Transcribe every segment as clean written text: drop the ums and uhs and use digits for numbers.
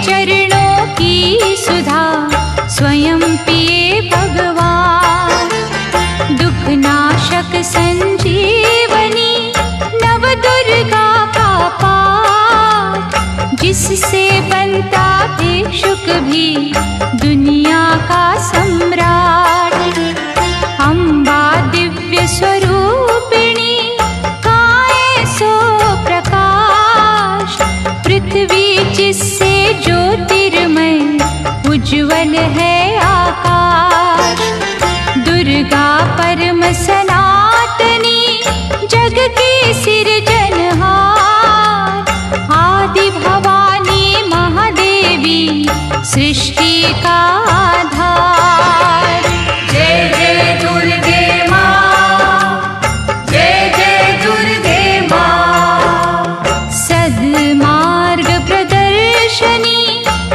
चरणों की सुधा स्वयं पिए भगवान। दुख नाशक संजीवनी नव दुर्गा का पाठ, जिससे बनता भिक्षुक भी दुनिया का सम्राट। अम्बा दिव्य स्वरूपिणी काए सो प्रकाश, पृथ्वी जिससे ज्योतिर्मय उज्ज्वल है आकाश। दुर्गा परम सनातनी जग की सिरजनहार, आदि भवानी महादेवी सृष्टि का आधार। जय जय दुर्गे माँ, जय जय दुर्गे माँ। सद्मार्ग प्रदर्शनी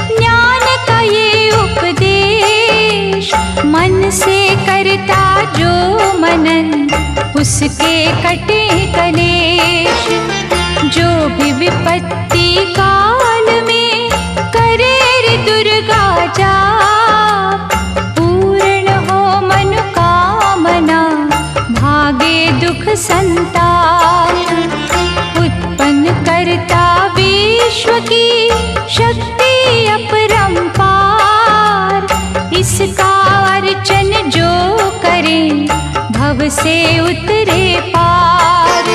ज्ञान का ये उपदेश, मन से करता जो मनन उसके कटे कलेश। जो भी विपत्ति काल में करे रे दुर्गा जाप, पूर्ण हो मनोकामना भागे दुख संताप। उत्पन्न करता विश्व की शक्ति अपरंपार, इसका अर्चन जो करे भव से उतरे पार।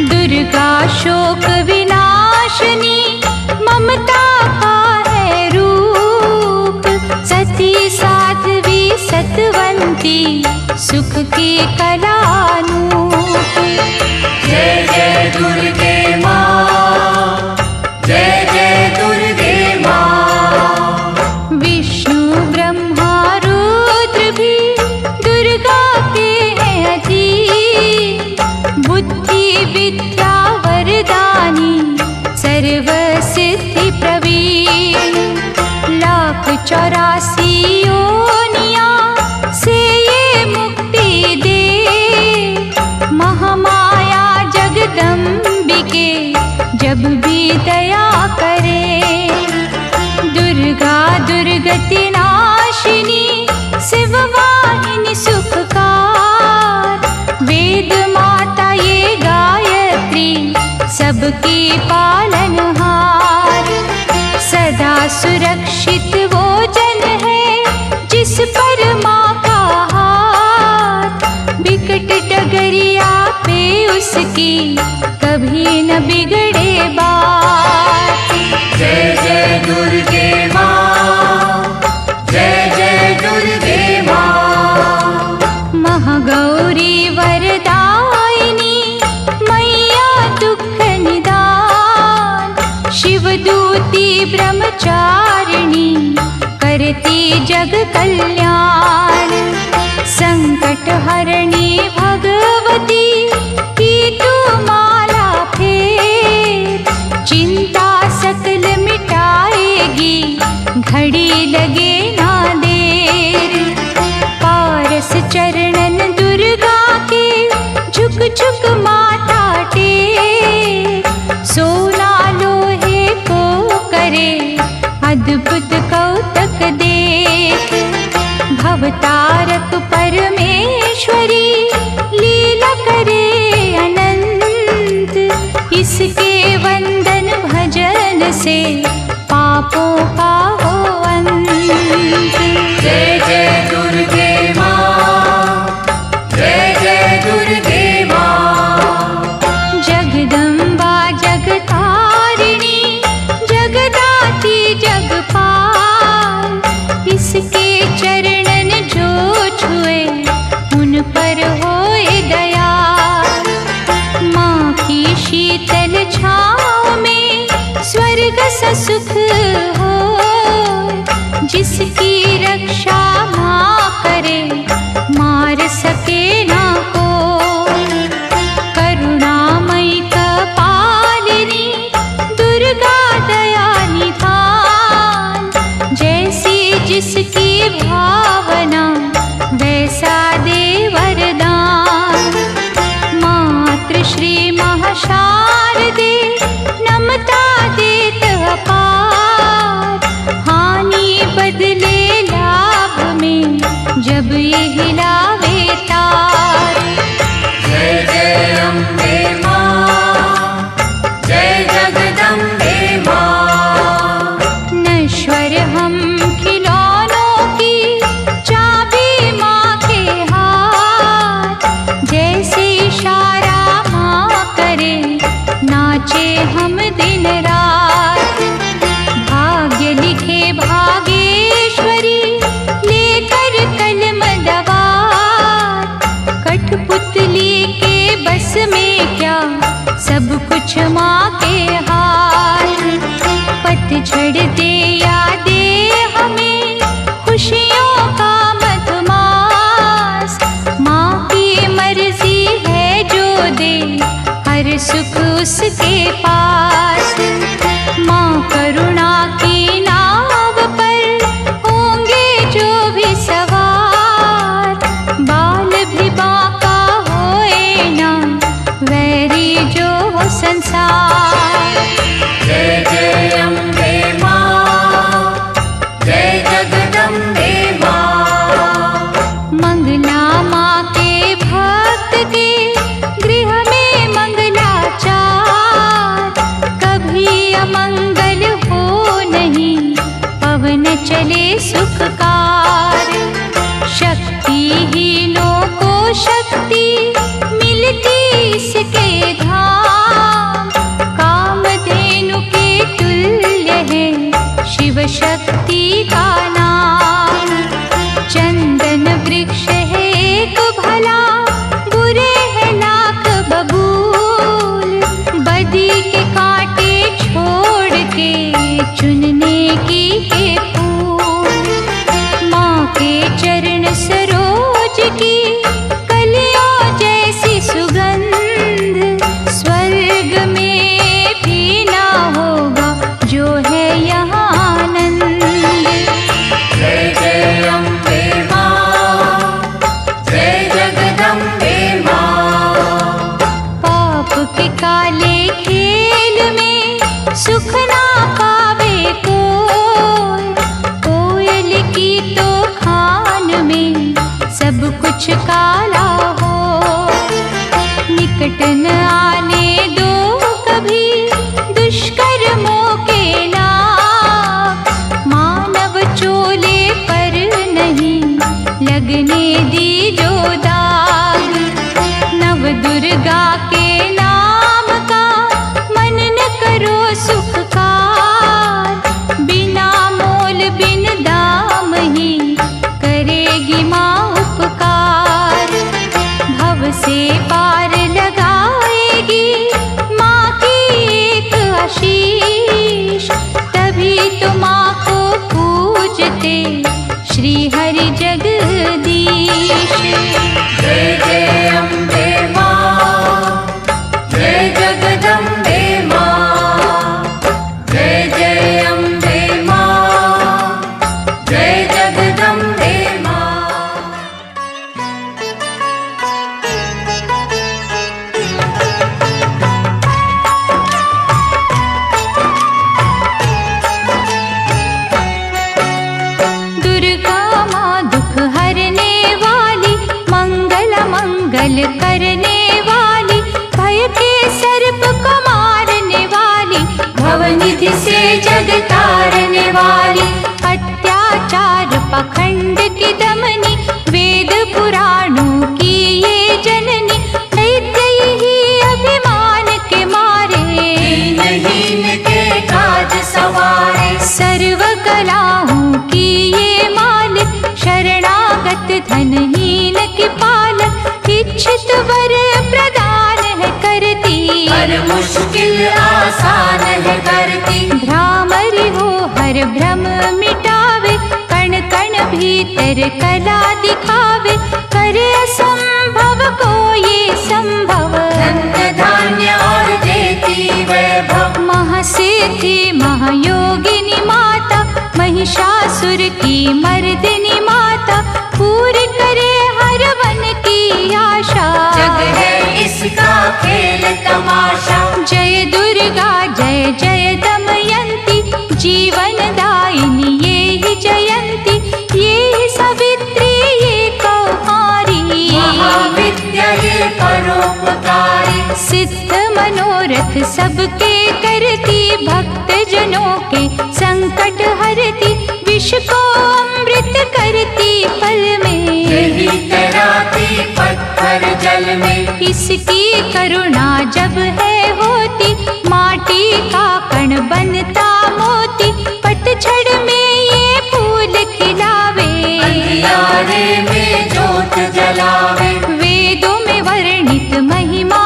दुर्गा शोक विनाशनी ममता का है रूप, सती साध्वी सतवंती सुख की कलानूप। जय जय दुर्गे माँ, जय जय दुर्गे माँ। विष्णु ब्रह्मा रुद्र भी दुर्गा के हैं अधीन, बुद्धि विद्या वरदानी सर्व सिद्धि प्रवीण। 1,84 योनियां से ये मुक्ति दे, महामाया जगदम्बिके जब भी दया करे। दुर्गा दुर्गति नाशिनी शिववाहिनी सुखकार, वेद माता ये गायत्री सबकी पालनहार। सदा सुरक्षित वो जन है जिस पर माँ का हाथ, विकट डगरिया पे उसकी कभी न बिगड़े बात। जय जय दुर्गे माँ, जय जय दुर्गे माँ। महागौरी वरदायिनी मैया दुख निदान, शिवदूती ब्रह्मचारिणी करती जग कल्याण। संकट हरणी भगवती की तू माला फेर, चिंता सकल मिटाएगी घड़ी लगे ना देर। पारस चरणन दुर्गा के झुक झुक माथा टेक, सोना लोहे को करे अद्भुत कौतक देख। भवतारक परमेश्वरी लीला करे अनंत, इसके वंदन भजन से पापों का हो अंत। जय जय दुर्गे माँ, जय जय दुर्गे माँ। जगदम्बा जगतारिणी जगदाती जगपाल, इसके चरणन जो छुए उन पर होए दया। माँ की शीतल छाँव में स्वर्ग सा सुख हो, जिसकी रक्षा माँ करे मार सके ना को। करुणामयी कपालिनी दुर्गा दया निधान, जैसी जिसकी भावना वैसा दे वरदान। मातृ श्री महाशारदे नमता देत अपार, बस में क्या, सब कुछ माँ के हाथ। पतझड़ दे या दे हमें खुशियों का मधुमास, माँ की मर्जी है जो दे हर सुख उसके पास। माँ करुणा की नाव पर होंगे जो भी सवार, बाल भी बांका होए ना वैरी जो हो संसार। जय जय अम्बे माँ, जय जगदम्बे माँ। मंगला माँ के भक्त के गृह में मंगलाचार, कभी अमंगल हो नहीं पवन चले सुखकार। शक्तिहीनों को शक्ति मिलती इसके धाम, कामधेनु के तुल्य है शिव शक्ति का नाम। चंदन वृक्ष है एक भला, बुरे है लाख बबूल, बदी के कांटे छोड़ के चुनने की है फूल। माँ के चरण सरोज की कलियों जैसी सुगंध, स्वर्ग में भी ना होगा जो है यहाँ आनंद। जय जय अम्बे माँ, जय जगदम्बे माँ। पाप के काले खेल में सुख ना पावे कोई, कोयल की तो खान में सब कुछ काला हो। निकट न आने दो कभी दुष्कर्मों के नाग, मानव चोले पर नहीं लगने दी जो दाग। नव दुर्गा के नाम का मनन करो सुखकार, बिना मोल बिन दाम ही करेगी माँ उपकार। भव से पार लगाएगी माँ की एक आशीष, तभी तो माँ को पूजते श्री हरि जगदीश। जय जय अम्बे माँ, जय जगदम्बे माँ। जय जय अम्बे माँ, जय जगदम्बे माँ। दुर्गा माँ दुख हरने वाली, मंगल मंगल करने वाली, भय के सर्प को मारने वाली, भवनिधि से जग तारने वाली, अत्याचार पखंड की दमनी, वेद पुराणों की ये जननी, दैत्य ही अभिमान के मारे, दीनहीन के काज सवारे, सर्व कलाओं की ये मालिक, शरणागत धनहीन की पालक, इच्छित वर प्रदान है करती, हर मुश्किल आसान है करती। भ्रामरी हो हर भ्रम मिटावे, कण कण भीतर कला दिखावे, करे असंभव को ये संभव, धन्य धान्य और देती वैभव। महासिद्धि महायोगिनी माता, महिषासुर की मर्दिनी माता, पूरी करे हर मन की आशा। जग है इसका खेल तमाशा, जय दुर्गा जय जय दमयंती, जीवन दायिनी ये ही जयंती, ये ही सावित्री ये कौमारी, महाविद्या ये परोपकारी। सिद्ध मनोरथ सबके करती, भक्त जनों के संकट हरती, विष को अमृत करती पल में, यही तैराती पत्थर जल में। इसकी करुणा जब है होती, माटी का कण बनता मोती, पतझड़ में ये फूल खिलावे, अंधियारे में जोत जलावे। वेदों में वर्णित महिमा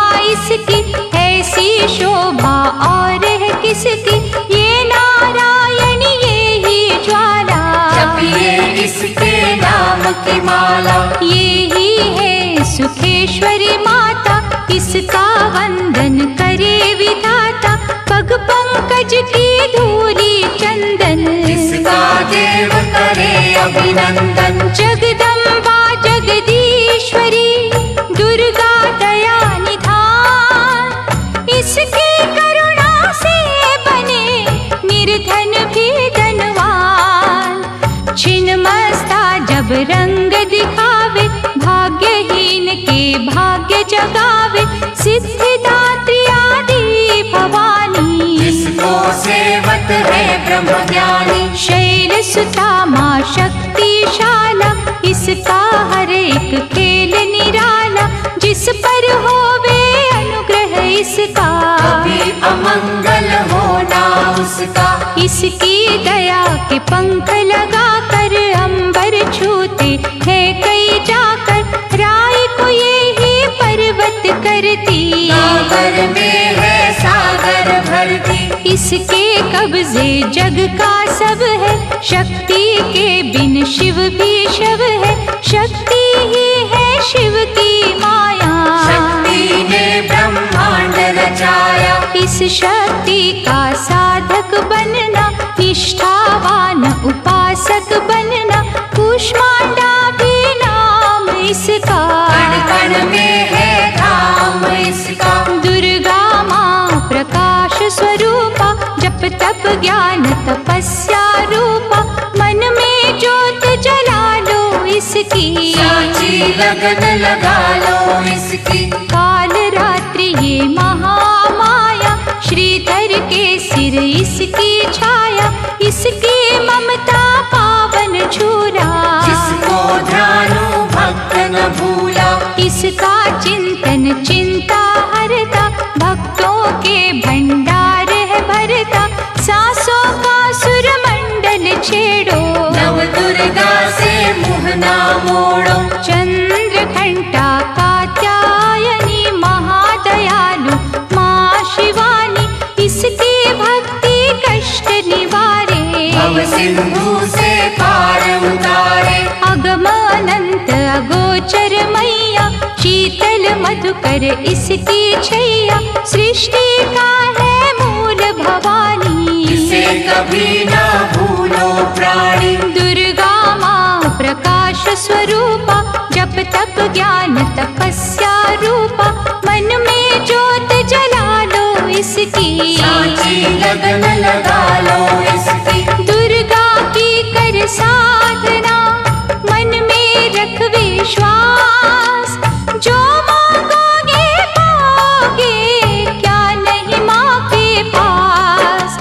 सुखेश्वरी माता, इसका वंदन करे विधाता। पग पंकज की धूली चंदन, इसका देव करे अभिनंदन। जगदम्बा जगदीश्वरी, दुर्गा दया निधान, इसकी करुणा से बने निर्धन भी धनवान। छिन्नमस्ता जब रंग दिखावे, भाग्यहीन के भाग्य जगावे। सिद्धिदात्री आदि भवानी, जिसको सेवत है ब्रह्म ज्ञानी। शैलसुता माँ शक्तिशाला, इसका हर एक खेल निराला। जिस पर होवे अनुग्रह इसका, कभी अमंगल होना उसका। इसकी दया के पंख लगा कर अंबर छूते हैं कई जाकर। राय को ये ही पर्वत करती, सागर में है सागर भरती। इसके कब्जे जग का सब है, शक्ति के बिन शिव भी शव है। शक्ति ही है शिव की माया, शक्ति ने ब्रह्मांड रचाया। इस शक्ति का साधक बनना, निष्ठावान उपासक बनना। कूष्मांडा भी नाम इसका, कण कण में है धाम इसका। दुर्गा माँ प्रकाश स्वरूपा, जप तप ज्ञान तपस्या रूपा। मन में ज्योत जला लो इसकी, साची लगन लगा लो इसकी। काल रात्रि ये महामाया, श्रीधर के सिर इसकी छाया। इसकी ममता पावन झूला, जिसको ध्यानु भक्त न भूला। इसका चिंतन चिंता हरता, भक्तों के भंडार है भरता। सांसों का सुर मंडल छेड़ो, नव दुर्गा से मुँह ना मोड़ो। चंद्र घंटा कात्यायनी, महादयालु माँ शिवानी। इसकी भक्ति कष्ट निवारे, भव सिंधु से पार उतारे। अगम अनंत अगोचर मैया, शीतल मधुकर इसकी छैया। सृष्टि का है मूल भवानी, इसे कभी ना भूलो प्राणी। दुर्गा माँ प्रकाश स्वरूपा, जप तप ज्ञान तपस्या रूपा। मन में ज्योत जला लो इसकी, साची लगन लगा लो इसकी। दुर्गा की कर साधना, मन में रख विश्वास। जो मांगोगे पाओगे, क्या नहीं माँ के पास।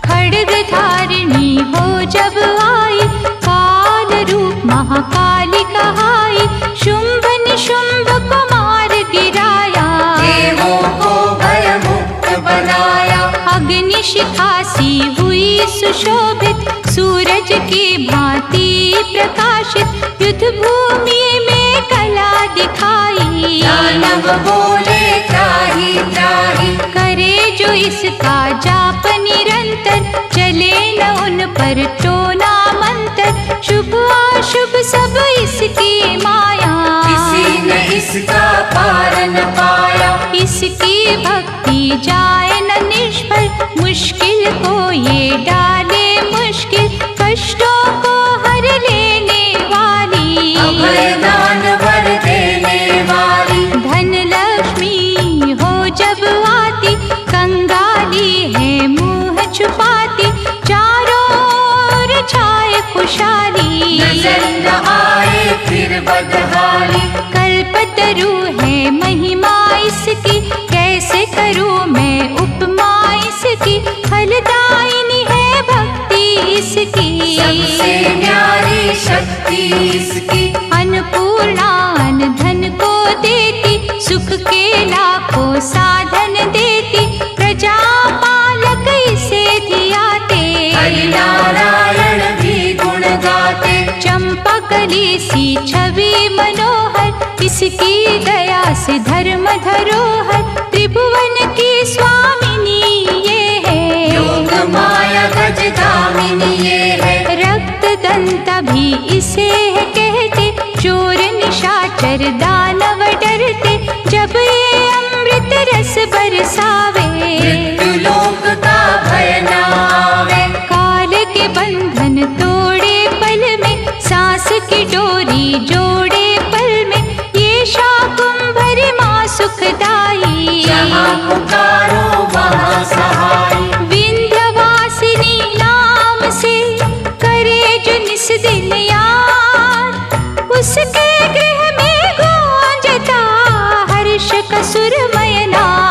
खड्ग धारिणी हो जब आई, काल रूप महाकाली कहाई। शुंभ निशुंभ को मार गिराया, देवों को भय मुक्त बनाया। अग्नि शिखा सी हुई सुशोभित, सूरज की भांति प्रकाशित। युद्ध भूमि में कला दिखाई, दानव बोले त्राहि त्राहि। करे जो इसका जाप निरंतर, चले न उन पर टोना मंत्र। शुभ अशुभ सब इसकी माया, किसी ने इसका पार न पाया। इसकी भक्ति जाए न निष्फल, मुश्किल को ये डाले मुश्किल। कष्टों को हर लेने वाली, अभय दान वर देने वाली। धन लक्ष्मी हो जब आती, कंगाली है मुँह छुपाती। चारों ओर छाए खुशहाली, नजर न आए फिर बदहाली। कल्पतरु है महिमा इसकी, कैसे करूँ मैं उपमा इसकी। फलदायिनी है भक्ति इसकी, सबसे न्यारी शक्ति इसकी। अन्नपूर्णा अन्न धन को देती, सुख के लाखों साधन देती। प्रजा पालक इसे धियाते, हरि नारायण भी गुण गाते। चंपा कली सी छवि मनोहर, इसकी दया से धर्म धरोहर। त्रिभुवन की स्वामिनी ये है, योग माया गजगामिनी ये है। रक्त दंता भी इसे है कहते, चोर निशाचर दानव डर बरसावे, मृत्युलोक का भय न आवे। काल के बंधन तोड़े पल में, सांस की डोरी जोड़े पल में, ये शाकुंभरी माँ सुखदाई। जहाँ पुकारो वहाँ सहाय, विंध्यवासिनी नाम से करे जो निस दिन याद, उसके गृह में गूंजता हर्ष का सुरमय नाद।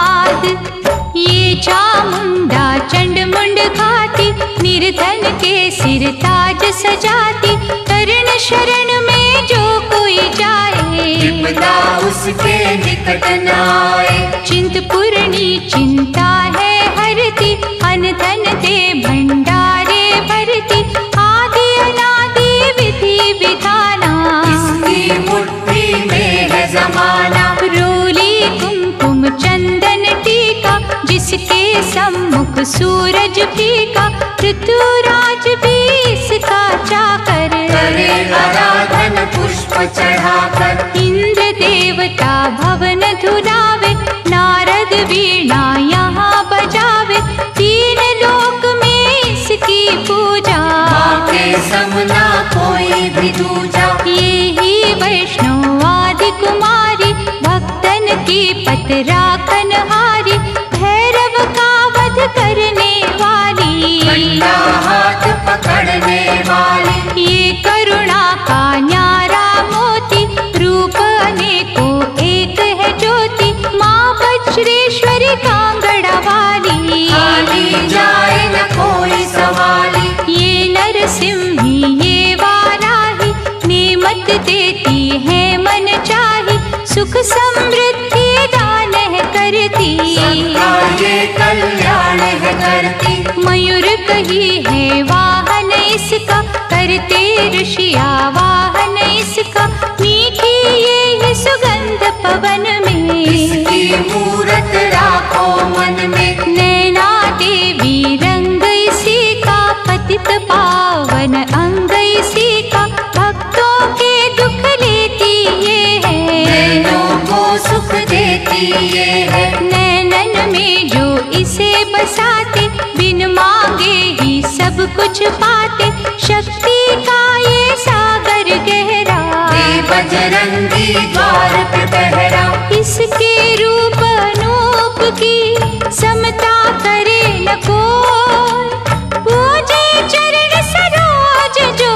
ये चामुंडा चंड मुंड खाती, निर्धन के सिर ताज सजाती, तरण शरण में जो कोई जाए, विपदा उसके निकट न आए। चिंतपूर्णी चिंता है हरती, अन धन दे भंडारे भरती, आदि अनादि विधि विधाना, इसकी मुट्ठी में है जमाना। रोली कुमकुम चंदन टीका, जिसके सम्मुख सूरज फीका, ऋतुराज भी इसका चाकर, करे आराधन पुष्प चढ़ाकर। इंद्र देवता भवन धुलावे, नारद वीणा यहाँ बजावे, तीन लोक में इसकी पूजा, माँ के समना कोई भी दूजा। ये ही वैष्णव आदि कुमारी, भक्तन की पत राखन हारी, भैरव का वध करने वाली, बंदा हाथ पकड़ने वाली। ये करुणा का न्यारा मोती, रूप अनेकों एक है ज्योति, माँ वज्रेश्वरी कांगड़ा वाली, खाली जाए न कोई सवाली। ये नरसिंही ये वाराही, नेमत देती है मन चाही, सुख समृद्धि दान है करती, सबका ये कल्याण है करती। मयूर कही है वाहन इसका, करते ऋषिया वाहन इसका, मीठी ये सुगंध पवन में, इसकी मूरत राखो मन में। नैना देवी रंग इसी का, पतित पावन अंग इसी का, भक्तों के दुख लेती ये है, नैनों को सुख देती ये है। नैनन में जो इसे बसाते, बिन मांगे ही सब कुछ पाते, शक्ति का ये सागर गहरा, दे बजरंगी द्वार पे पहरा। इसके रूप अनूप की समता करे न कोई, पूजे चरण सरोज जो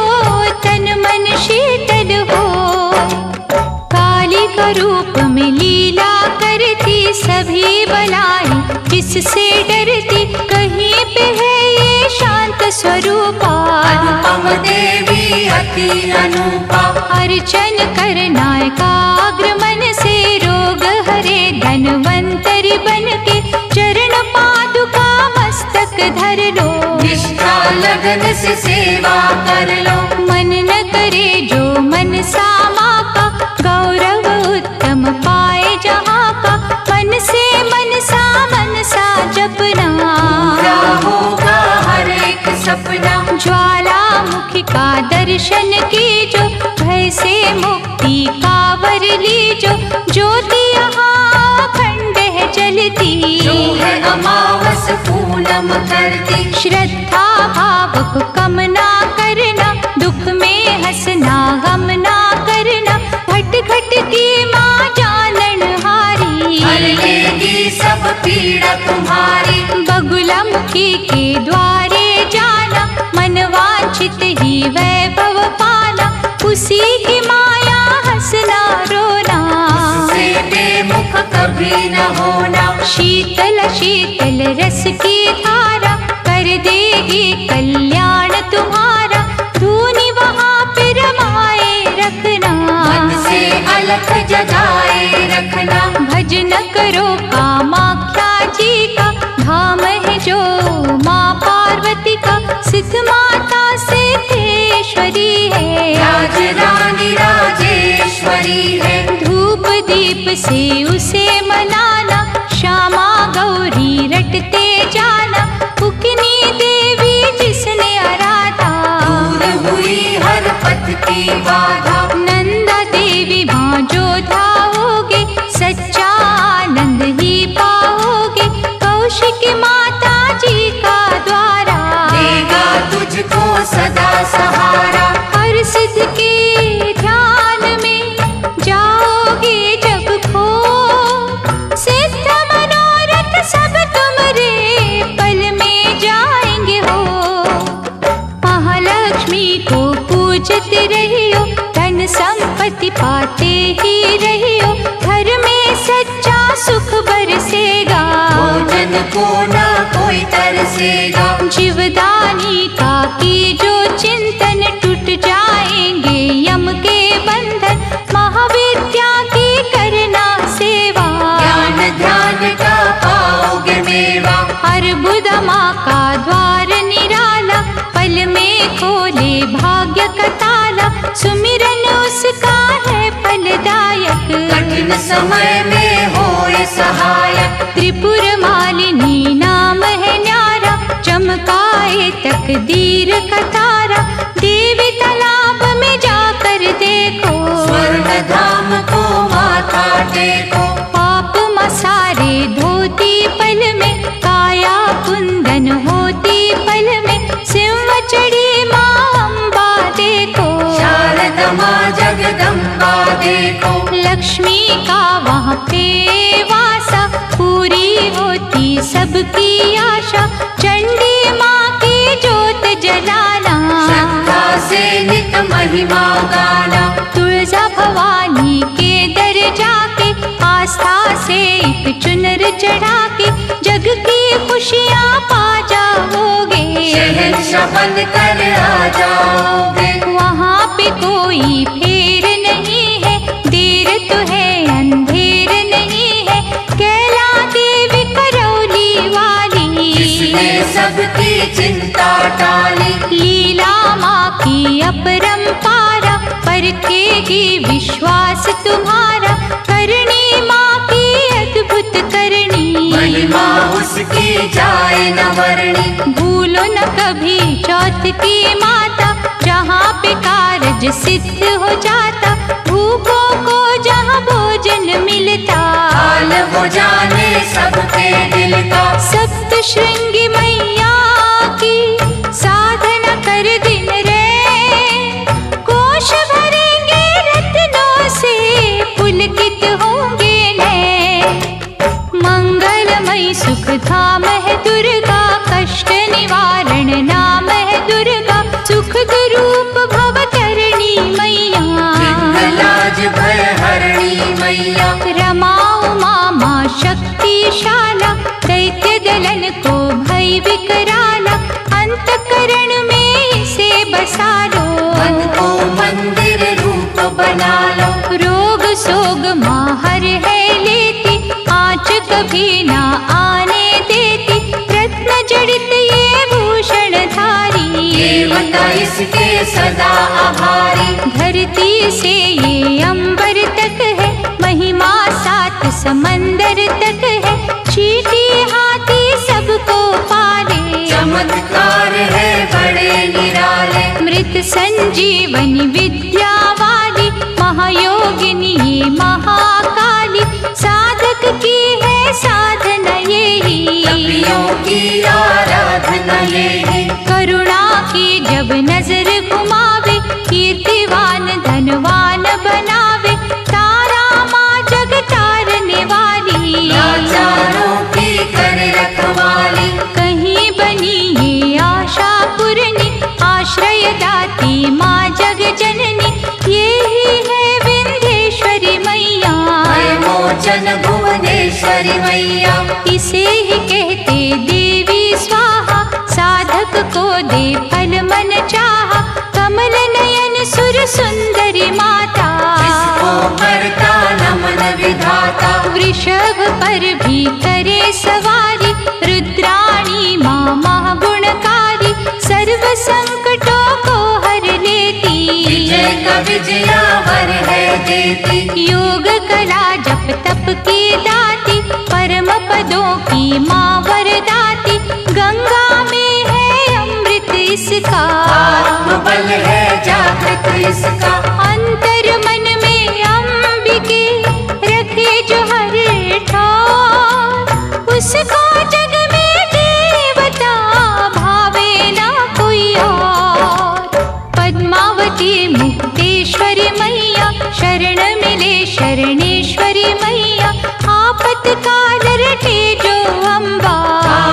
तन मन शीतल हो, काली का रूप में लीला करती, सभी बलाई किससे डरती, कहीं पे है ये शांत स्वरूपा, अनुपम देवी अति अनुपा। अर्चन करना एकाग्र मन से, रोग हरे धनवंतरी बन के, चरण पादुका मस्तक धर लो, निष्ठा लगन से सेवा कर लो। मन न करे जो मन सामा का, गौरव उत्तम पाए जहाँ का, मन से मनसा जपना, पूरा होगा हर एक सपना। ज्वालामुखी का दर्शन की जो, भय से मुक्ति का वर ली जो, ज्योति यहाँ अखंड है जलती, जो है अमावस पूनम करती। श्रद्धा भाव को कम ना करना, दुख में हंसना गम ना करना, घट घट की माँ जानन हारी, हर लेगी सब पीड़ा तुम्हारी। बगुला मुखी के द्वारे जाना, मन वांछित ही वैभव पाना, उसी की माया हंसना रोना, उससे बेमुख कभी न होना। शीतल शीतल रस की धारा, कर देगी कल्याण तुम्हारा, धूनी वहाँ पे रमाए रखना, मन से अलख जगाए रखना। भजन करो कामाख्या जी का, धाम है जो माँ पार्वती का, सिद्ध माता सिद्धेश्वरी है, राज रानी राजेश्वरी है। धूप दीप से उसे मनाना, श्यामा गौरी रटते जाना, उकनी देवी जिसने आराधा, दूर हुई हर पथ की बाधा। नंदा देवी माँ जो धाओगे, सच्चा आनंद ही पाओगे, भाग्य का ताला, सुमिरन उसका है फलदायक। कठिन समय में होए सहायक, त्रिपुर मालिनी नाम है न्यारा, चमकाए तकदीर का तारा। देवी तालाब में जाकर देखो, स्वर्ण धाम को माथा टेको। पाप मसारे धोती पल में, काया कुंदन होती पल में। सिंह चढ़ी माँ अम्बा देखो, शारदा माँ जगदम्बा देखो। लक्ष्मी का वहाँ पे वासा, पूरी होती सबकी आशा। चंडी माँ की जोत जलाना, श्रद्धा से नित महिमा गाना। तुलजा भवानी के दर जाके, आस्था से एक चुनर चढ़ा के, जग की खुशियाँ पा जाओगे। शहंशाह बन कर आ जाओगे। वहाँ पे कोई फेर नहीं है, देर तो है अंधेर नहीं है। कैला देवी करौली वाली, जिसने सबकी चिंता टाली। लीला माँ की अपरंपारा, परखेगी विश्वास तुम्हारा। करनी माँ की अद्भुत करनी, महिमा उसकी जाए न वर्णी। भूलो न कभी चौथ की माता, जहाँ पे कारज सिद्ध हो जाता। भूखों को जहाँ भोजन मिलता, हाल वो जाने सबके दिल का। सप्त श्रृंगी मैया की साधना कर दिन रे, कोश भरेंगे रत्नों से, पुलकित होंगे नैन। मंगलमयी सुख धाम है दुर्गा, कष्ट निवारण नाम है दुर्गा। सुख दुरूप भव तरणी मैया, लाज भय हरणी मैया। रमा उमा माँ शक्तिशाला, दैत्य दलन को भय विकराला। अंतकरण में इसे बसा लो, मन को मंदिर रूप बना लो। रोग सोग माँ हर है लेती, आँच कभी ना आने देती। रत्न जड़ित ये भूषण धारी, देवता इसके सदा आभारी। धरती से ये अंबर तक है, महिमा सात समंदर तक है। चींटी हाथी सबको पाले, चमत्कार है बड़े निराले। मृत संजीवनी विद्या वाली, महायोगिनी ये महाकाली। साधक की है साधना यही, तपियों की आराधना यही। करुणा की जब नजर घुमावे, कीर्तिवान धनवान बनावे। तारा माँ जग तारने वाली, लाचारों की कर रखवाली। कहीं बनी ये आशा पूरनी, आश्रय दाती माँ जग जननी। यही है विंध्येश्वरी मैया, मोचन भुवनेश्वरी मैया। इसे ही कहते देवी स्वाहा, साधक को दे फल मन चाहा। कमल नयन सुर सुंदरी माता, इसको करता नमन विधाता। वृषभ पर भी करे सवारी, रुद्राणी माँ महागुणकारी। सर्व संकटों को हर लेती, विजय का विजयावर है देती। योग कला जप तप की दाती, परम पदों की माँ वरदाती। गंगा में है अमृत इसका, आत्मबल है जागृत इसका। अंतर मन में अंबिके रखे जो हर ठार। उसको जग में देवता भावे ना कोई और। पद्मावती मुक्तेश्वरी मैया, शरण मिले शरणेश्वरी मैया। आपतकाल रटे जो अम्बा,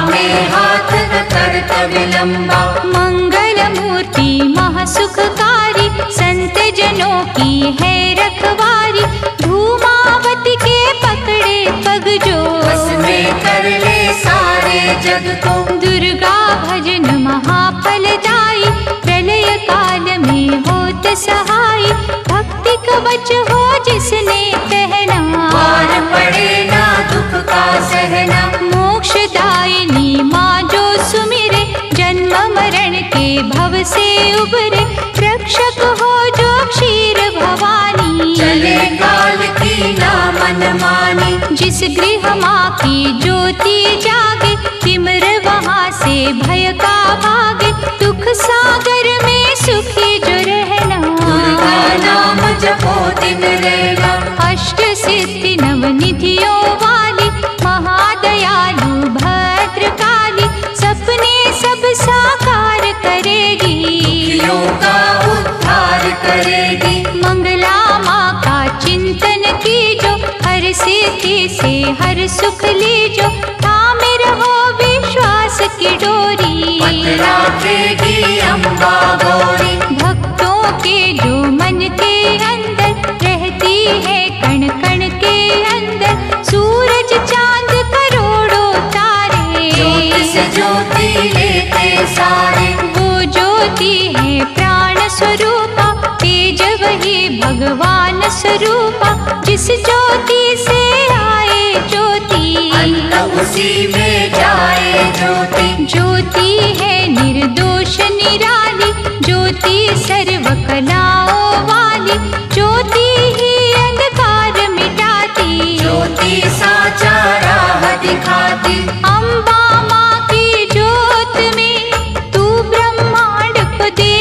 में हाथ न करता विलंबा। मंगल मूर्ति महासुखकारी, संत जनों की है रखवारी। धूमावती के पकड़े पग जो, बस में कर ले सारे जग को। दुर्गा भजन महाफलदायी, प्रलय काल में होत सहाय। भक्ति कवच हो जिसने पहना, पार पड़े ना दुख का सहना। मोक्षदायिनी माँ जो सुमिरे, जन्म मरण के भव से उबरे, रक्षक हो जो क्षीर भवानी। चले काल की ना मन मानी, जिस गृह माँ की ज्योति जागे, तिमिर वहाँ से भय का भागे। दुख सागर में सुखी जो रहना, दुर्गा नाम जपो दिन रहना। अष्ट सिद्धि नवनिधियों वाली, महादयालु भद्रकाली, सपने सब साकार करेगी, दुखियों का उद्धार करेगी। मंगला माँ का चिंतन कीजो, हर सिद्धि से हर सुख लीजो। थामे रहो विश्वास की डोरी, पथ राखेगी अम्बा गौरी। भक्तों के जो मन के अंदर रहती है, कण कण के अंदर सूरज चांद करोड़ों तारे। ज्योति से ज्योति लेते सारे, वो ज्योति है प्राण स्वरूपा, तेज वही भगवान स्वरूपा। जिस ज्योति से आए ज्योति, अंत उसी में जाए ज्योति। ज्योति है निर्दोष निराली, ज्योति सर्व कलाओं वाली, ज्योति ही अंधकार मिटाती, ज्योति साचा राह दिखाती। अम्बा माँ की ज्योत में तू ब्रह्मांड को दे,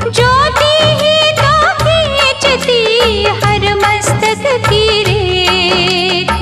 ज्योति ही तो खींचती हर मस्तक की रेख।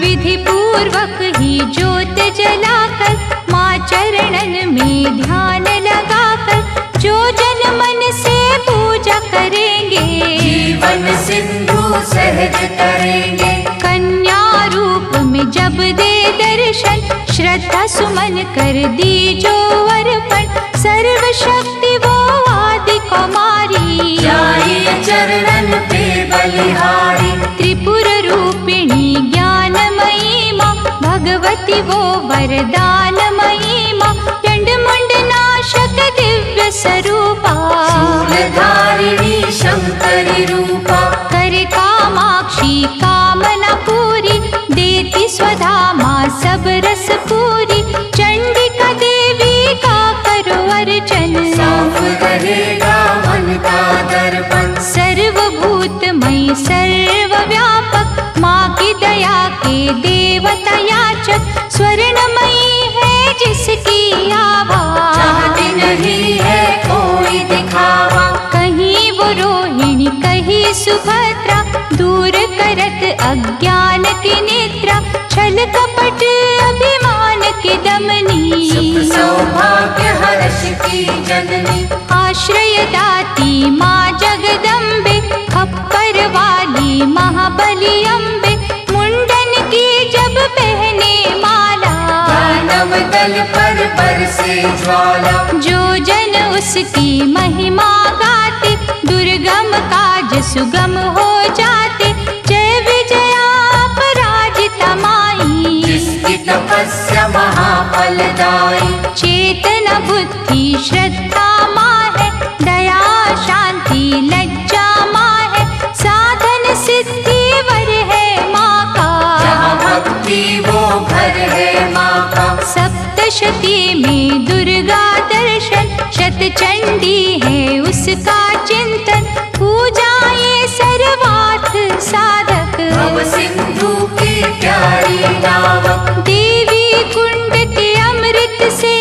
विधि पूर्वक ही ज्योत जलाकर, माँ चरणन में ध्यान लगाकर, जो जन मन से पूजा करेंगे, जीवन सिंधु सहज करेंगे। कन्या रूप में जब दे दर्शन, श्रद्धा सुमन कर दी जो अर्पण। सर्वशक्ति वो आदि कुमारी, जाइए चरणन पे बलिहारी। त्रिपुर रूपिणी ज्ञानमयी माँ, भगवती वो वरदानमयी माँ। चंड मुंड नाशक दिव्य स्वरूपा, शूलधारिणी शंकरी रूपा। करे कामाक्षी कामना पूरी, देती स्वधा माँ सब रस पूरी। चंडिका देवी का करो अर्चन, साफ रहेगा मन का दर्पण। सर्वभूतमयी सर्वव्यापक, माँ की दया के देवता याचक। स्वर्णमयी है जिसकी आभा, चाहती नहीं है कोई दिखावा। कहीं वो रोहिणी कहीं सुभद्रा, दूर करत अज्ञान की निद्रा। छल कपट अभिमान की दमनी, सुख सौभाग्य हर्ष की जननी। आश्रय दाती माँ जगदम्बे, खप्पर वाली महाबली अम्बे। मुंडन की जब पहने माला, दानव दल पर बरसे ज्वाला। जो जन उसकी महिमा गाते, दुर्गम काज सुगम हो जाते। जय विजया अपराजिता माई, जिसकी तपस्या महाफलदायी। चेतना बुद्धि श्रद्धा माँ है, दया शांति लज्जा माँ है। साधन सिद्धि वर है माँ का, जहाँ भक्ति वो घर है माँ का। सप्तशती में दुर्गा दर्शन, शतचंडी है उसका चिंतन। पूजा ये सर्वार्थ साधक, भव सिंधु की प्यारी नावक। देवी कुंड के अमृत से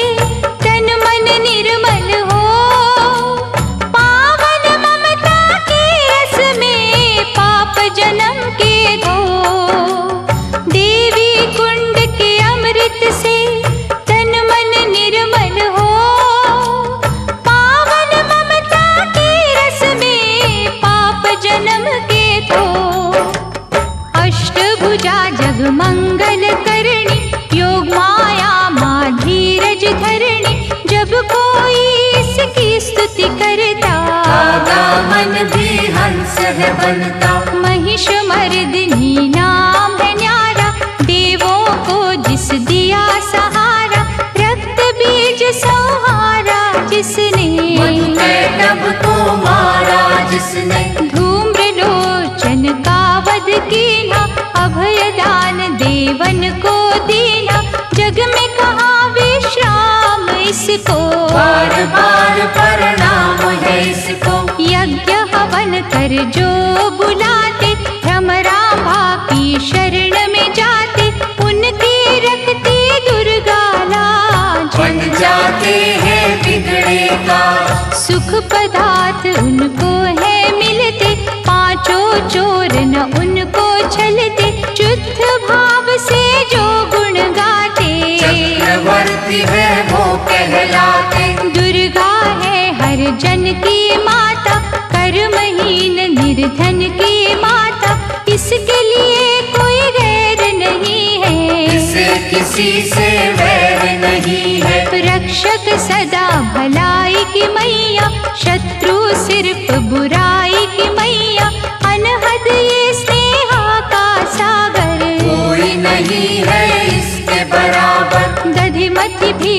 तन मन निर्मल हो। पावन ममता के रस में पाप जन्म के धो। देवी कुंड के अमृत से तन मन निर्मल हो। पावन ममता के रस में पाप जन्म के धो। अष्टभुजा जगमंगल करणी, योग माया माँ धीरज धरणी। जब कोई इसकी स्तुति करता, मन भी हंस है बनता। महिष मर्दिनी नाम है न्यारा, देवों को जिस दिया सहारा। रक्त बीज सहारा जिसने, कहलाते। दुर्गा है हर जन की माता, कर्महीन निर्धन की माता, इसके लिए कोई गैर नहीं है, इसे किसी से वैर नहीं है। रक्षक सदा भलाई की मैया, शत्रु सिर्फ बुराई की मैया, अनहद ये स्नेहा का सागर, कोई नहीं है इसके बराबर। दधिमति भी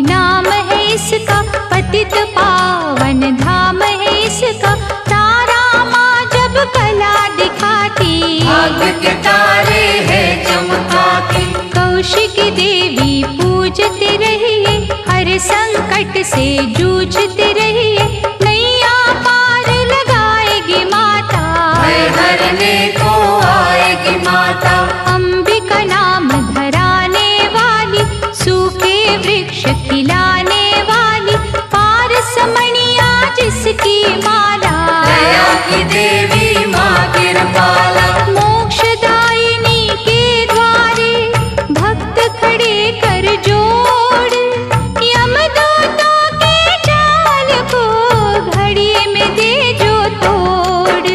नाम है इसका, पतित पावन धाम है इसका, तारा माँ जब कला दिखाती, भाग्य के तारे हैं चमकाती। कौशिकी देवी पूजते रहिए, हर संकट से जूझते रहिए, नैया पार लगाएगी माता, भय हरने को आएगी माता। अंबिका नाम धराने वाली, सूखे वृक्ष खिलाने वाली, पारसमणिया जिसकी माला, दया की देवी माँ कृपाला। मोक्षदायिनी के द्वारे भक्त खड़े कर जोड़, यमदूतों के जाल को घड़ी में दे जो तोड़,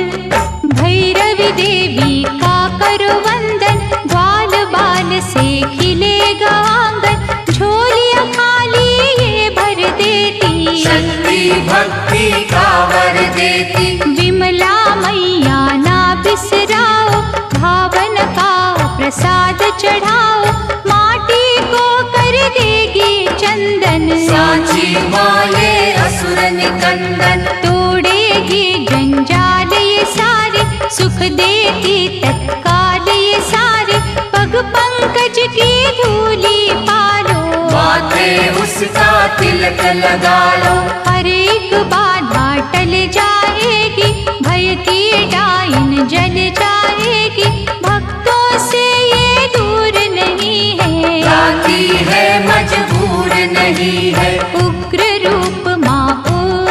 भैरवी देवी का करो वंदन, ग्वाल बाल से खिलेगा आंगन, झोलियां खाली ये भर देती, शक्ति भक्ति का वर देती। विमला मैया ना बिसराओ, भावन का प्रसाद चढ़ाओ, माटी को कर देगी चंदन, साची माये असुर निकंदन। तोड़ेगी जंजाल ये सारे, सुख देती तत्काल ये सारे, पग पंकज की धूली पालो, माथे उसका तिलक लगा लो। हर एक बाधा टल जाएगी, भय की डाइन जल जाएगी, भक्तों से ये दूर नहीं है, जाती है मजबूर नहीं है। उग्र रूप माँ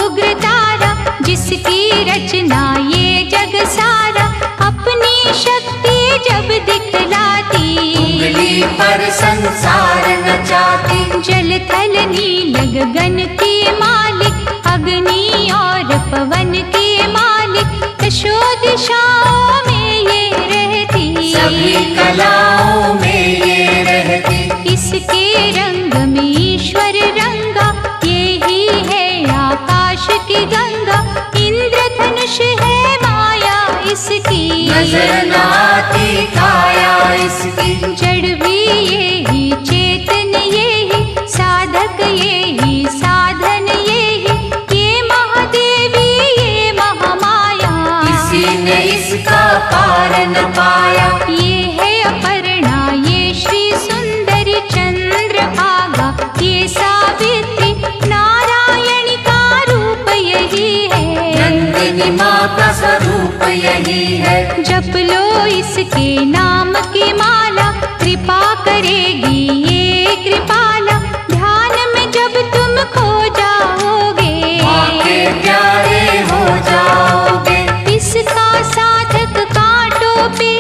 उग्र तारा, जिसकी रचना ये जग सारा, अपनी शक्ति जब दिखलाती, उंगली पर संसार नचाती। जल थल नील गगन की मालिक, अग्नि और पवन की मालिक, दशो दिशाओं में ये रहती, सभी कलाओं में ये रहती। इसके रंग में ईश्वर रंगा, ये ही है आकाश की गंगा, इंद्रधनुष है माया इसकी, नजर न आती काया इसकी। जड़ भी ये ही चेतन ये ही, साधक ये ही साधन ये ही, ये महादेवी ये महामाया, किसी ने इसका पार न पाया। ये है अपर्णा ये श्री सुंदरी चंद्रभागा, ये सावित्री नारायणी का रूप यही है, नंदिनी माँ का स्वरूप यही है। जप लो इसके नाम की माला, कृपा करेगी ये कृपाला, ध्यान में जब तुम खो जाओगे, माँ के प्यारे हो जाओगे। इसका साधक कांटों पे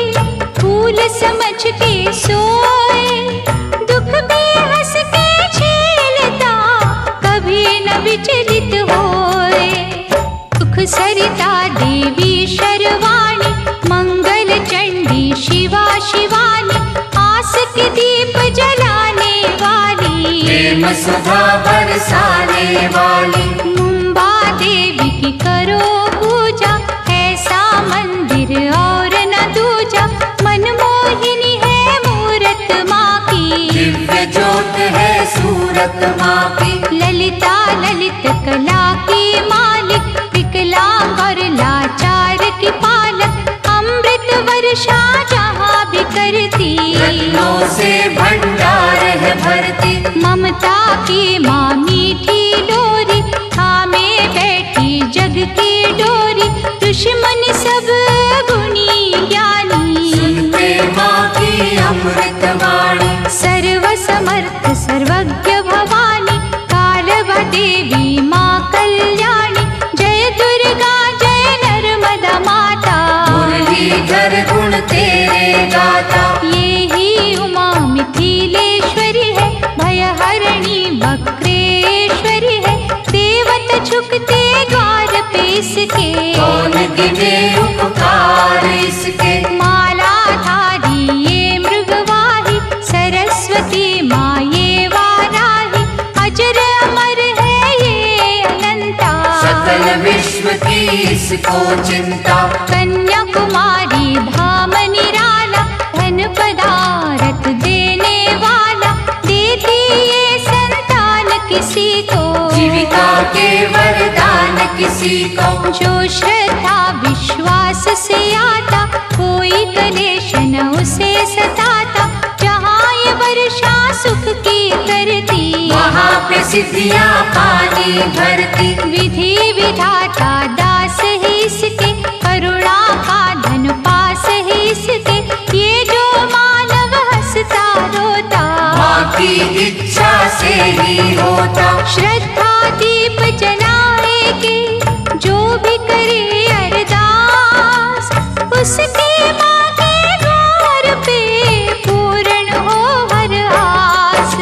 फूल समझ के सोए, दुख भी हंस के झेलता, कभी न विचलित होए, सुख सरिता देवी शर्वाणी, मंगल चंडी शिवा शिवानी, आस के दीप जलाने वाली, प्रेम सुधा बरसाने वाली। मुंबा देवी की करो पूजा, ऐसा मंदिर और न दूजा, मनमोहिनी है मूरत माँ की, दिव्य ज्योत है सूरत माँ की। ललिता ललित कला की मालिक, विकलांग और लाचार की पालक, अमृत वर्षा जहाँ भी करती, रत्नों से भंडार है भरती। ममता की माँ मीठी डोरी, थामे बैठी जग की डोरी, दुश्मन सब गुणी ज्ञानी, सुनते माँ की अमृत वाणी। सर्व समर्थ सर्वज्ञ भवानी, कालवा देवी माँ कल्याणी, जय दुर्गा जय नर्मदा माता, मुरलीधर गुण तेरे गाता। ये ही उमा मिथिलेश्वरी है, भयहरिणी वक्रे महेश्वरी है, देवता झुकते द्वार पे इसके। कौन गिने उपकार इसके। मालाधारी ये मृगवाही, सरस्वती माँ ये वाराही, अजर अमर है ये अनंता। सकल विश्व की इसको चिंता। कन्याकुमारी धाम निराला, धन पदारथ देने वाला, देती ये संतान किसी को। जीविका के वरदान किसी को। जो श्रद्धा विश्वास से आता, कोई कलेश न उसे सताता। जहाँ ये वर्षा सुख की करती, वहाँ पे सिद्धियाँ पानी भरती। विधि विधाता दास है इसके, करुणा का धन पास है इसके। ये जो मानव हंसता रोता, माँ की इच्छा से ही होता। श्रद्धा दीप जलाएगी, जो भी करे अरदास, उसके माँ के द्वार पे पूर्ण हो हर आस।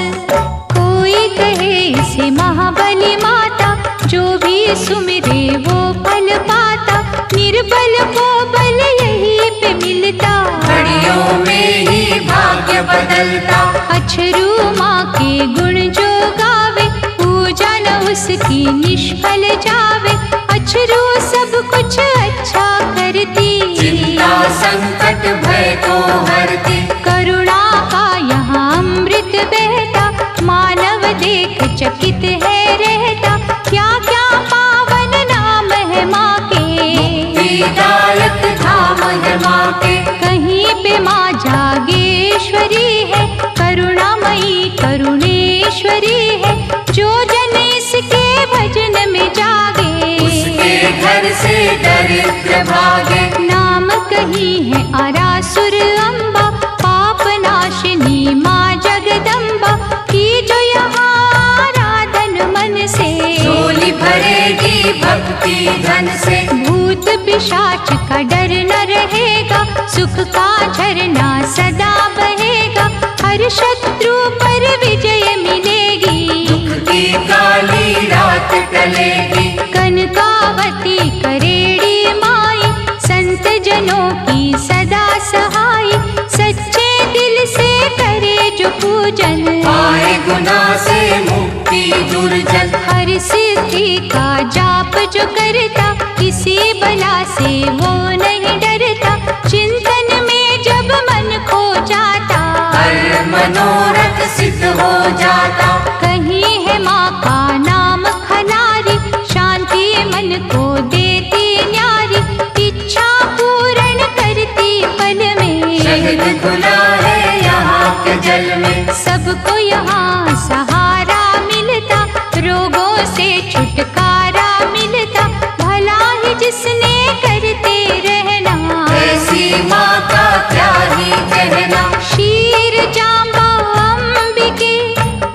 कोई कहे इसे महाबली माता, जो भी सुमिरे वो फल पाता। निर्बल को बल यही पे मिलता, घड़ियों में ही भाग्य बदलता। अछरू माँ के गुण जो गावे, पूजा न उसकी निष्फल जावे। अछरू सब कुछ अच्छा करती, चिंता संकट भय को हरती। करुणा का यहाँ अमृत बहता, मानव देख चकित है रहता। क्या क्या पावन नाम है माँ के, मुक्तिदायक धाम है माँ के। कहीं पे माँ जागेश्वरी है, करुणामयी करुणेश्वरी है। जो जन इसके भजन में जागे, उसके घर से दरिद्र भागे। नाम कहीं है आरासुर अम्बा, पाप नाशिनी माँ जगदम्बा की। जो यहाँ आराधन मन से, झोली भरेगी भक्ति धन से। भूत पिशाच का डर न रहेगा, सुख का झरना सदा बहेगा। हर शत्रु पर विजय मिलेगी, दुख की काली रात टलेगी। कनकावती करेड़ी माई, संत जनों की सदा सहाय। सच्चे दिल से करे जो पूजन, पाए गुनाह से मुक्ति दुर्जन। हर सिद्धि का जाप जो करता, किसी बला से वो नहीं डरता। चिंतन में जब मन खो जाता, हर मनोरथ सिद्ध हो जाता। कहीं है माँ का नाम खनारी, शांति मन को देती न्यारी। इच्छा पूर्ण करती पल में, शहद घुला है यहाँ के जल में। सबको यहाँ सहारा मिलता, रोगों से छुटकारा मिलता। भला ही जिसने करते रहना, ऐसी माँ का क्या ही कहना। क्षीर जाम्बा अंबिके,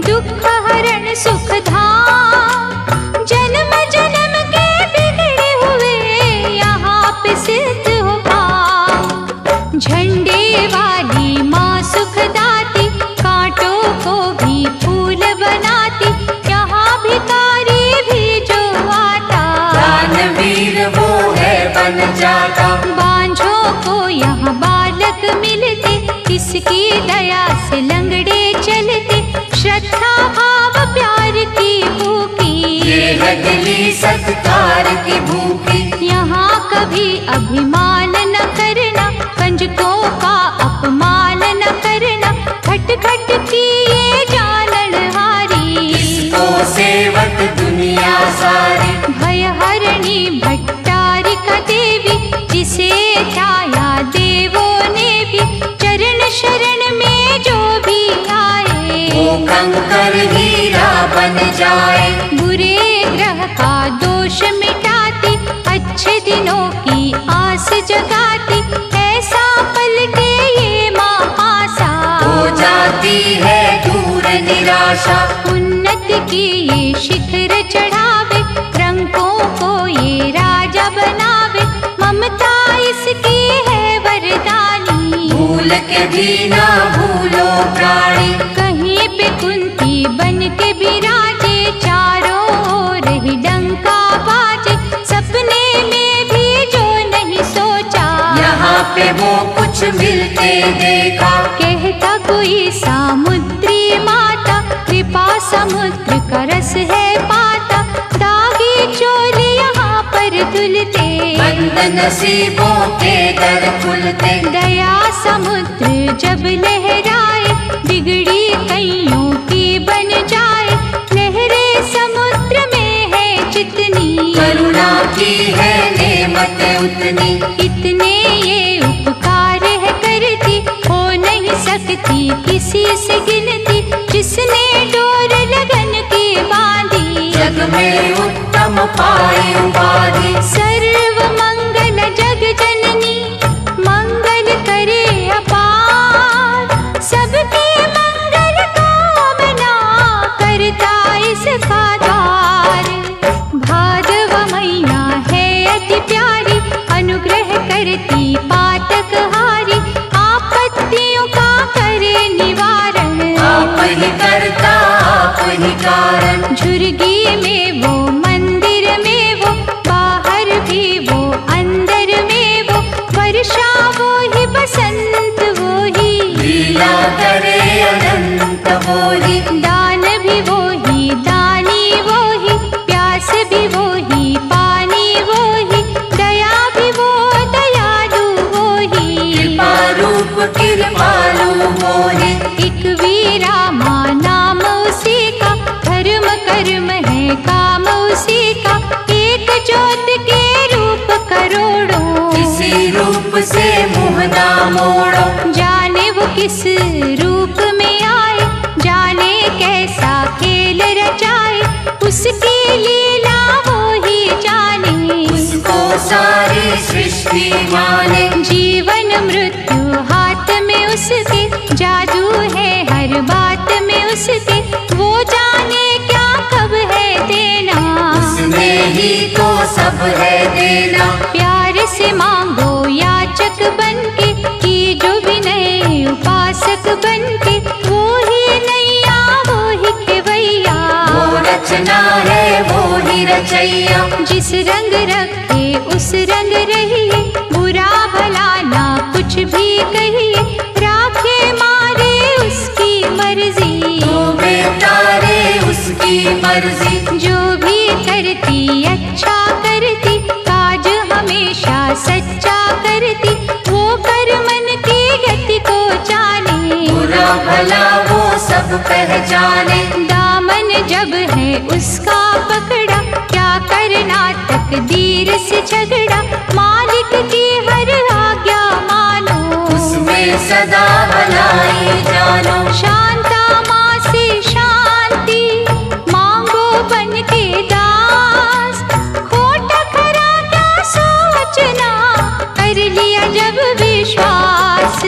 दुख हरण सुख धाम। जन्म जन्म के बिगड़े हुए यहाँ पे सिद्ध हो भाव। झंडे वाली माँ सुखदाती, कांटों को भी फूल बनाती। यहाँ भिखारी भी जो आता, दानवीर वो है बन जाता। बांझों को यहाँ बालक मिलते, इसकी दया से लंगड़े चलते। श्रद्धा भाव प्यार की भूखी, ये है दिली सत्कार की भूखी। यहाँ कभी अभिमान न करना, कंजकों का अपमान न करना। खट खट की ये जाननहारी, इसको सेवक दुनिया सारी। भय हरणी भट्टारिका देवी, जिसे ध्याया देवों ने भी। चरण शरण में जो भी आए, वो कंकर हीरा बन जाए। बुरे ग्रह का दोष मिटाती, अच्छे दिनों की आस जगाती। ऐसा पल के ये माँ पासा, हो जाती है दूर निराशा। उन्नति की ये शिखर चढ़ावे, रंगों को ये राजा बनावे। ममता इसकी है वरदानी, भूल के भी ना भूलो प्राणी। कहीं पे कुंती बन के विराजे। चार पे वो कुछ मिलते देखा। कहता कोई सामुद्री माता, कृपा समुद्र का रस है पाता, दागी चोली यहाँ पर धुलते, बंद नसीबों के दर खुलते। दया समुद्र जब लहराए, बिगड़ी कईयों की बन जाए। लहरे समुद्र में है जितनी, करुणा की है नेमत उतनी। इतने ये उपकार है करती, हो नहीं सकती किसी से गिनती। जिसने डोर लगन की बांधी, जग में उत्तम पाई उपाधि। सर्व मंगल जग जननी, मंगल करे अपार। सबके मंगल कामना, करता इसका द्वार। भादव मैया है अति प्यारी, अनुग्रह करती पातक हारी। आपत्तियों का करे निवारण, आप ही करता आप ही कारण। झुर्गी में वो, मंदिर में वो, बाहर भी वो, अंदर में वो। वर्षा वो ही, बसंत वो ही, लीला करे अनंत वो ही। दान भी वो ही, दानी वो ही, प्यास भी वो ही, पानी वो ही। दया भी वो, दयालु वो ही, कृपा रूप कृपालु वो ही। एक वीरा माँ नाम उसी का, धर्म कर्म है काम उसी का। एक ज्योत के रूप करोड़ों, किसी रूप से मुँह ना मोड़ो। जाने वो किस रूप में आए, जाने कैसा खेल रचाए। उसकी लीला वो ही जाने, उसको सारी सृष्टि माने। जीवन मृत्यु हाथ में उसके, जादू है हर बात में उसके। वो जाने क्या कब है देना, उसमें ही तो सब है देना। प्यार से मांगो याचक बनके, की जो विनय उपासक बनके। वो ही नैया वो ही खेवैया, वो रचना है वो ही रचैया। जिस रंग रखे उस रंग रहिए, बुरा भला ना कुछ भी कहिए। राखे मारे उसकी मर्जी, डूबे तारे उसकी मर्जी। जो भी करती अच्छा करती, काज हमेशा सच्चा करती। वो कर मन की गति को जाने, बुरा भला वो सब पहचाने। दामन जब है उसका पकड़ा, क्या करना तकदीर से झगड़ा। मालिक की हर आज्ञा मानो, उसमें सदा भलाई जानो। शांता माँ से शांति मांगो बन के दास। खोटा खरा क्या सोचना, कर लिया जब विश्वास।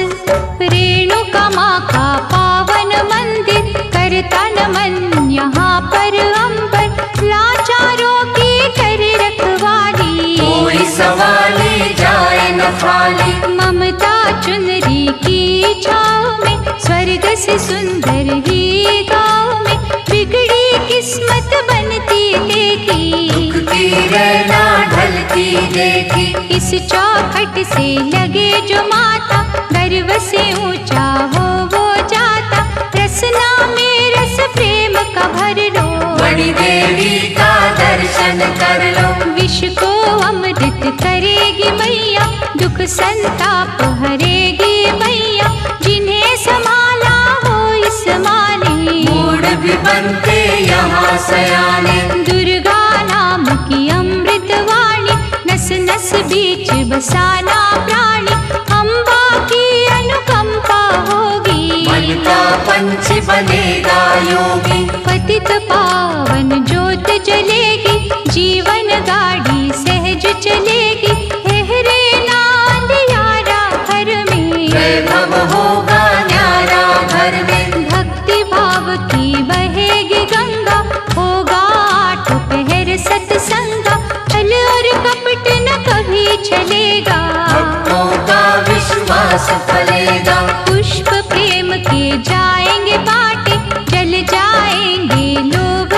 रेणुका माँ का पावन मंदिर, करता नमन यहाँ पर अंबर। लाचारों की कर रखवाली, कोई सवाली जाए न खाली। ममता चुनरी की छाँव में, स्वर्ग से सुंदर ही गाँव में। बिगड़ी किस्मत बनती देखी, दुख की रहना ढलती देखी। इस चौखट से लगे जो माता, गर्व से ऊंचा हो वो जाता। रसना में रस प्रेम का भर लो, बड़ी देवी का दर्शन कर लो। विश्व को अमृत करेगी मैया, दुख संताप हरेगी मैया। जिन्हें संभाला हो इस माने, मूड भी बनते यहाँ सयाने। दुर्गा नाम की अमृत वाणी, नस नस बीच बसाना प्राणी। अम्बा की अनुकंपा होगी, मन का पंछी बनेगा योगी। पतित पावन ज्योत जलेगी, जीवन गाड़ी सहज चलेगी। हेहरे नांद यारा घर में, वैभव होगा न्यारा घर में। भक्ति भाव की बहेगी गंगा, होगा आठ पहर सत्संगा। छल और कपट न कभी चलेगा, भक्तों का विश्वास फलेगा। पुष्प प्रेम के जाएंगे बाटे, जल जाएंगे लोभ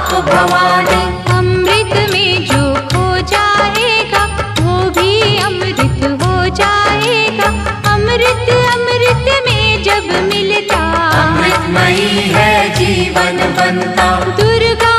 आप भवानी। अमृत में जो खो जाएगा वो भी अमृत हो जाएगा। अमृत अमृत में जब मिलता अमृतमयी है जीवन बनता। दुर्गा